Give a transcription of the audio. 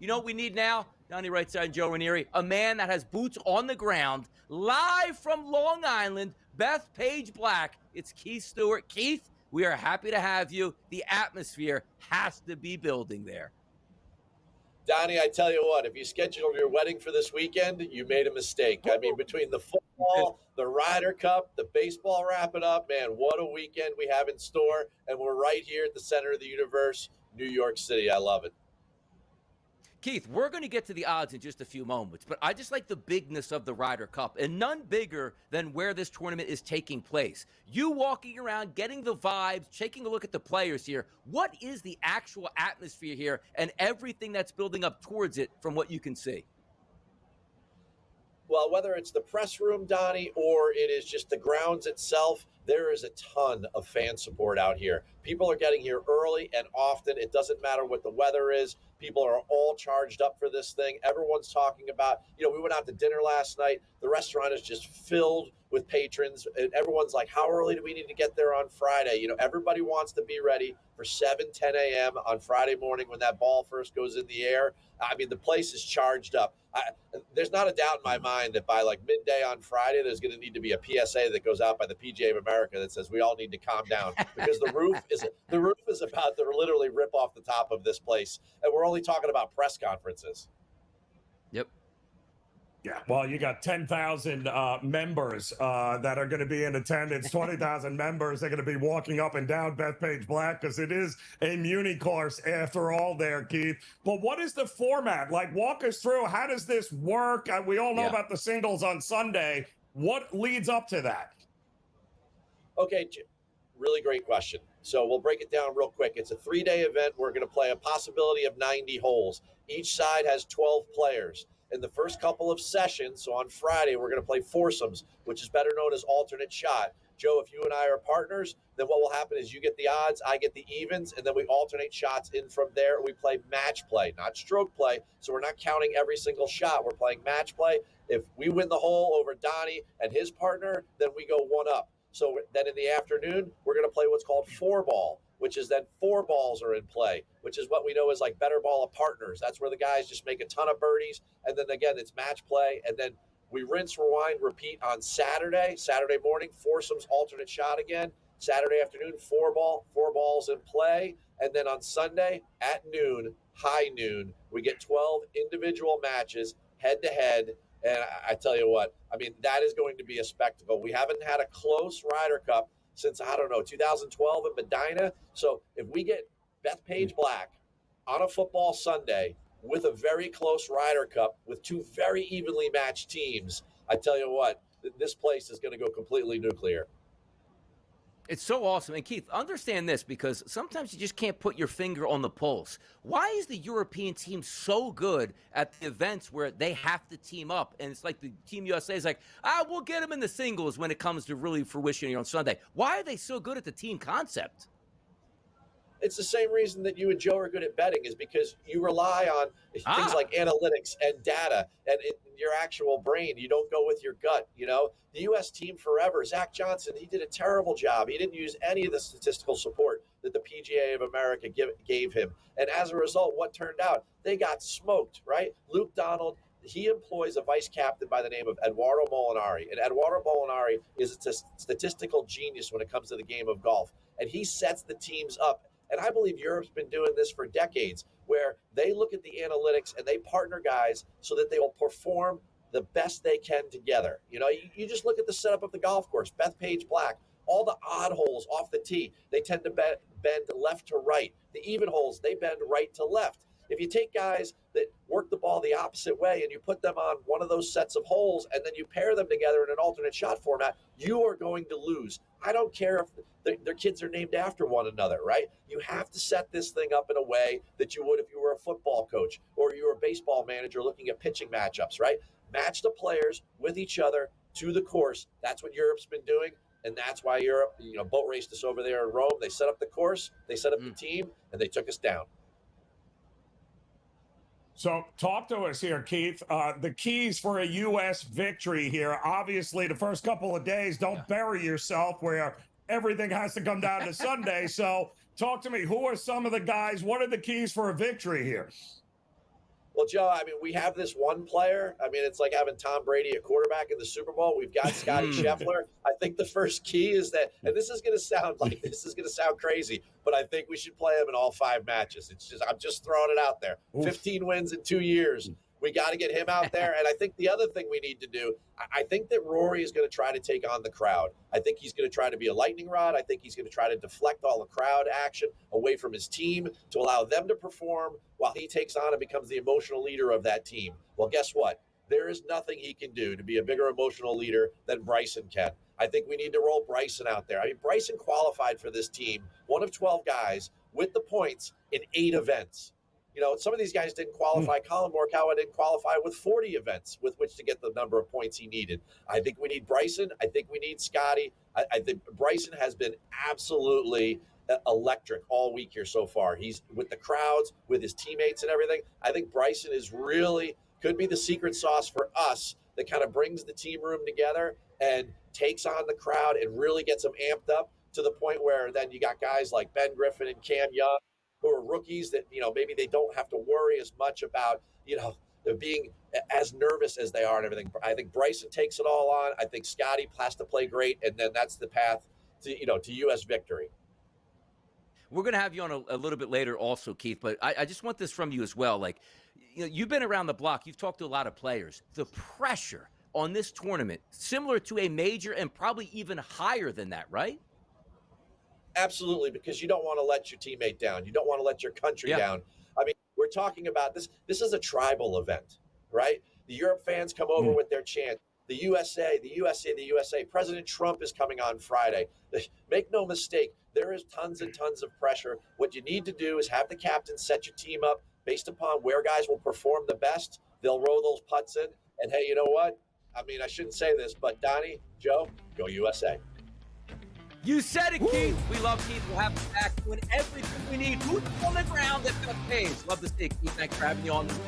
You know what we need now? Donnie, Rightside, and Joe Raineri, a man that has boots on the ground, live from Long Island, Bethpage Black. It's Keith Stewart. Keith, we are happy to have you. The atmosphere has to be building there. Donnie, I tell you what, if you scheduled your wedding for this weekend, you made a mistake. I mean, between the football, the Ryder Cup, the baseball wrapping up, man, what a weekend we have in store. And we're right here at the center of the universe, New York City. I love it. Keith, we're going to get to the odds in just a few moments, but I just like the bigness of the Ryder Cup, and none bigger than where this tournament is taking place. You walking around, getting the vibes, taking a look at the players here. What is the actual atmosphere here and everything that's building up towards it from what you can see? Well, whether it's the press room, Donnie, or it is just the grounds itself, there is a ton of fan support out here. People are getting here early and often. It doesn't matter what the weather is. People are all charged up for this thing. Everyone's talking about, we went out to dinner last night. The restaurant is just filled with patrons. And everyone's like, how early do we need to get there on Friday? Everybody wants to be ready for 7, 10 a.m. on Friday morning when that ball first goes in the air. I mean, the place is charged up. There's not a doubt in my mind that by like midday on Friday, there's going to need to be a PSA that goes out by the PGA of America that says we all need to calm down because the roof is about to literally rip off the top of this place, and we're only talking about press conferences. Yep. Yeah, well, you got 10,000 members that are going to be in attendance, 20,000 members. They're going to be walking up and down Bethpage Black because it is a Muni course after all there, Keith. But what is the format? Like, walk us through. How does this work? We all know about the singles on Sunday. What leads up to that? Okay, really great question. So we'll break it down real quick. It's a 3-day event. We're going to play a possibility of 90 holes. Each side has 12 players. In the first couple of sessions, so on Friday, we're going to play foursomes, which is better known as alternate shot. Joe, if you and I are partners, then what will happen is you get the odds, I get the evens, and then we alternate shots in from there. We play match play, not stroke play, so we're not counting every single shot. We're playing match play. If we win the hole over Donnie and his partner, then we go one up. So then in the afternoon, we're going to play what's called 4-ball, which is then 4 balls are in play, which is what we know is like better ball of partners. That's where the guys just make a ton of birdies. And then again, it's match play. And then we rinse, rewind, repeat on Saturday morning, foursomes, alternate shot again. Saturday afternoon, 4-ball, 4 balls in play. And then on Sunday at noon, high noon, we get 12 individual matches head to head. And I tell you what, I mean, that is going to be a spectacle. We haven't had a close Ryder Cup since, 2012 in Medina. So if we get Bethpage Black on a football Sunday with a very close Ryder Cup with 2 very evenly matched teams, I tell you what, this place is going to go completely nuclear. It's so awesome. And Keith, understand this, because sometimes you just can't put your finger on the pulse. Why is the European team so good at the events where they have to team up? And it's like the Team USA is like, we'll get them in the singles when it comes to really fruition here on Sunday. Why are they so good at the team concept? It's the same reason that you and Joe are good at betting, is because you rely on things like analytics and data and your actual brain. You don't go with your gut. The U.S. team forever, Zach Johnson, he did a terrible job. He didn't use any of the statistical support that the PGA of America gave him. And as a result, what turned out? They got smoked, right? Luke Donald, he employs a vice captain by the name of Eduardo Molinari. And Eduardo Molinari is a statistical genius when it comes to the game of golf. And he sets the teams up. And I believe Europe's been doing this for decades, where they look at the analytics and they partner guys so that they will perform the best they can together. You just look at the setup of the golf course, Bethpage Black, all the odd holes off the tee, they tend to bend left to right. The even holes, they bend right to left. If you take guys that work the ball the opposite way and you put them on one of those sets of holes and then you pair them together in an alternate shot format, you are going to lose. I don't care if their kids are named after one another, right? You have to set this thing up in a way that you would if you were a football coach or you were a baseball manager looking at pitching matchups, right? Match the players with each other to the course. That's what Europe's been doing. And that's why Europe, boat raced us over there in Rome. They set up the course, they set up the team, and they took us down. So talk to us here, Keith. The keys for a U.S. victory here. Obviously, the first couple of days, don't bury yourself where everything has to come down to Sunday. So talk to me. Who are some of the guys? What are the keys for a victory here? Well, Well, Joe, I mean, we have this one player. I mean, it's like having Tom Brady at quarterback in the Super Bowl. We've got Scottie Scheffler. I think the first key is that, and this is going to sound crazy, but I think we should play him in all 5 matches. I'm just throwing it out there. Oof. 15 wins in 2 years. We got to get him out there. And I think the other thing we need to do, I think that Rory is going to try to take on the crowd. I think he's going to try to be a lightning rod. I think he's going to try to deflect all the crowd action away from his team to allow them to perform while he takes on and becomes the emotional leader of that team. Well, guess what? There is nothing he can do to be a bigger emotional leader than Bryson can. I think we need to roll Bryson out there. I mean, Bryson qualified for this team, one of 12 guys with the points in 8 events. You know, some of these guys didn't qualify. Colin Morikawa didn't qualify with 40 events with which to get the number of points he needed. I think we need Bryson. I think we need Scottie. I think Bryson has been absolutely electric all week here so far. He's with the crowds, with his teammates and everything. I think Bryson is really could be the secret sauce for us that kind of brings the team room together and takes on the crowd and really gets them amped up to the point where then you got guys like Ben Griffin and Cam Young, who are rookies that, you know, maybe they don't have to worry as much about, you know, being as nervous as they are and everything. I think Bryson takes it all on. I think Scottie has to play great, and then that's the path to, you know, to U.S. victory. We're going to have you on a little bit later also, Keith, but I just want this from you as well. Like, you know, you've been around the block. You've talked to a lot of players. The pressure on this tournament, similar to a major and probably even higher than that, right? Absolutely, because you don't want to let your teammate down. You don't want to let your country down. I mean, we're talking about this. This is a tribal event, right? The Europe fans come over with their chant. The USA, the USA, the USA. President Trump is coming on Friday. Make no mistake, there is tons and tons of pressure. What you need to do is have the captain set your team up based upon where guys will perform the best. They'll roll those putts in. And, hey, you know what? I mean, I shouldn't say this, but Donnie, Joe, go USA. You said it, Keith. We love Keith. We'll have him back doing everything we need. Boots on the ground at Bethpage. Love to see it, Keith. Thanks for having me on this week.